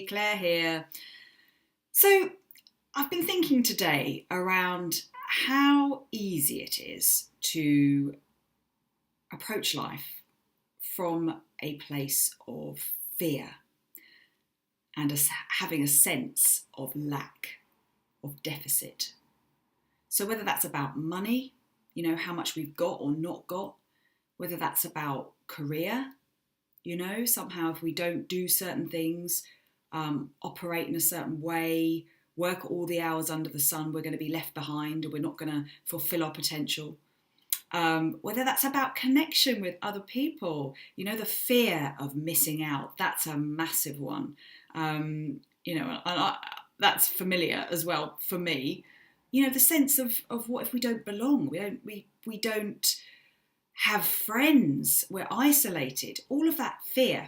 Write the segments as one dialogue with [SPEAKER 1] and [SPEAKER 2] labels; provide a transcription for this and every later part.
[SPEAKER 1] Claire here. So I've been thinking today around how easy it is to approach life from a place of fear and having a sense of lack, of deficit. So whether that's about money, how much we've got or not got, whether that's about career, somehow if we don't do certain things, operate in a certain way, work all the hours under the sun, we're going to be left behind and we're not going to fulfill our potential. Whether that's about connection with other people, the fear of missing out, that's a massive one. That's familiar as well for me. The sense of what if we don't belong? We don't have friends. We're isolated. All of that fear,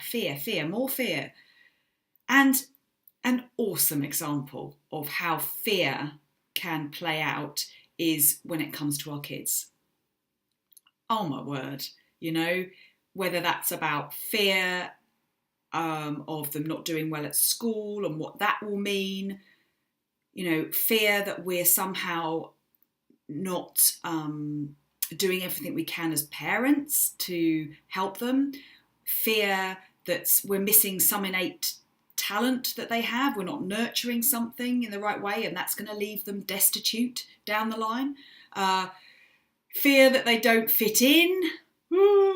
[SPEAKER 1] more fear. And an awesome example of how fear can play out is when it comes to our kids. Oh my word, whether that's about fear of them not doing well at school and what that will mean, fear that we're somehow not doing everything we can as parents to help them, fear that we're missing some innate talent that they have, we're not nurturing something in the right way and that's going to leave them destitute down the line, fear that they don't fit in,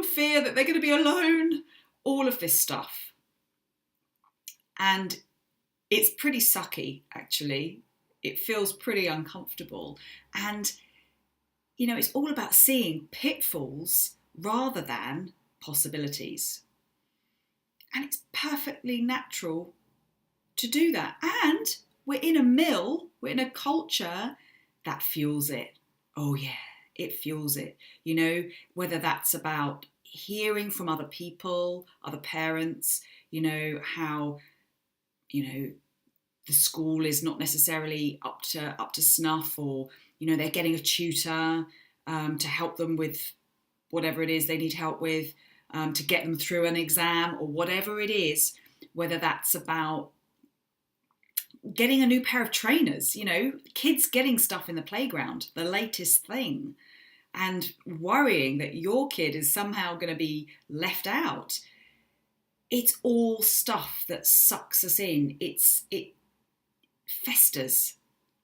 [SPEAKER 1] fear that they're going to be alone, all of this stuff. And it's pretty sucky, actually. It feels pretty uncomfortable. And, it's all about seeing pitfalls rather than possibilities. And it's perfectly natural to do that. And we're in a mill, we're in a culture that fuels it. Oh yeah, it fuels it. Whether that's about hearing from other people, other parents, how, the school is not necessarily up to snuff, or, they're getting a tutor to help them with whatever it is they need help with, to get them through an exam or whatever it is, whether that's about getting a new pair of trainers, kids getting stuff in the playground, the latest thing, and worrying that your kid is somehow going to be left out. It's all stuff that sucks us in. It festers,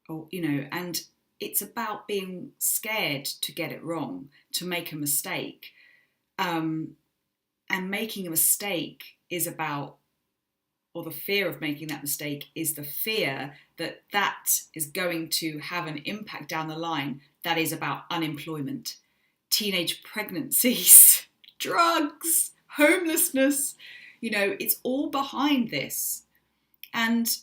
[SPEAKER 1] and it's about being scared to get it wrong, to make a mistake. And making a mistake is about, or the fear of making that mistake is the fear that that is going to have an impact down the line that is about unemployment, teenage pregnancies, drugs, homelessness. It's all behind this. And,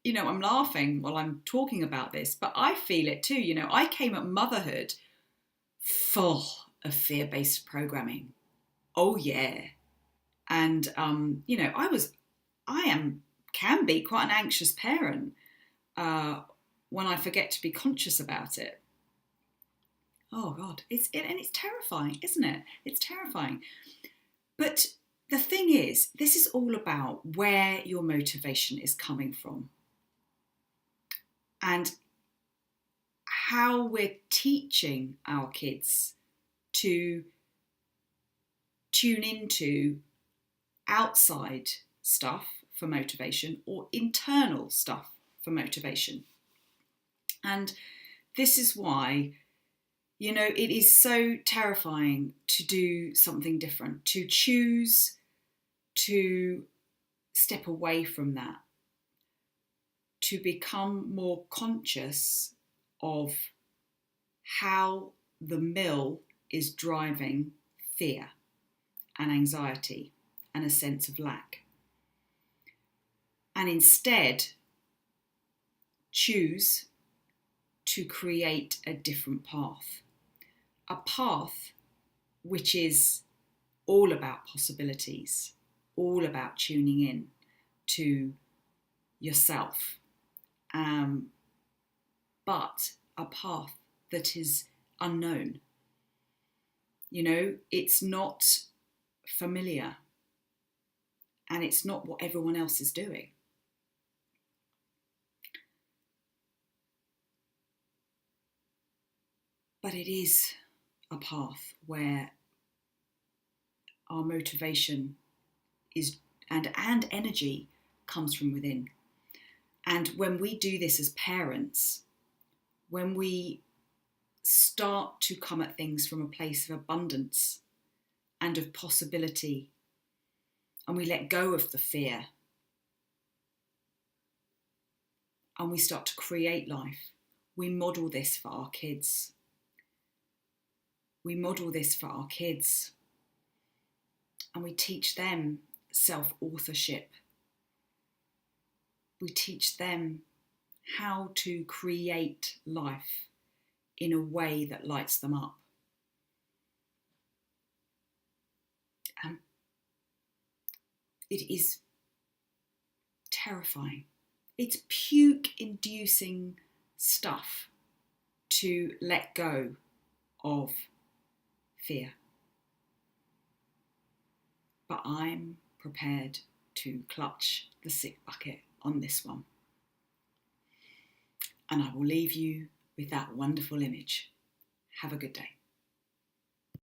[SPEAKER 1] I'm laughing while I'm talking about this, but I feel it too. I came at motherhood full of fear-based programming. Oh yeah. And, can be quite an anxious parent when I forget to be conscious about it. Oh God, it's terrifying, isn't it? It's terrifying. But the thing is, this is all about where your motivation is coming from and how we're teaching our kids to tune into outside stuff for motivation or internal stuff for motivation. And this is why, it is so terrifying to do something different, to choose to step away from that, to become more conscious of how the mill is driving fear and anxiety and a sense of lack. And instead, choose to create a different path. A path which is all about possibilities, all about tuning in to yourself. But a path that is unknown. It's not familiar. and it's not what everyone else is doing. But it is a path where our motivation is and energy comes from within. And when we do this as parents, when we start to come at things from a place of abundance and of possibility, and we let go of the fear, and we start to create life, we model this for our kids. We model this for our kids, and we teach them self-authorship. We teach them how to create life in a way that lights them up. It is terrifying. It's puke-inducing stuff to let go of fear. But I'm prepared to clutch the sick bucket on this one. And I will leave you with that wonderful image. Have a good day.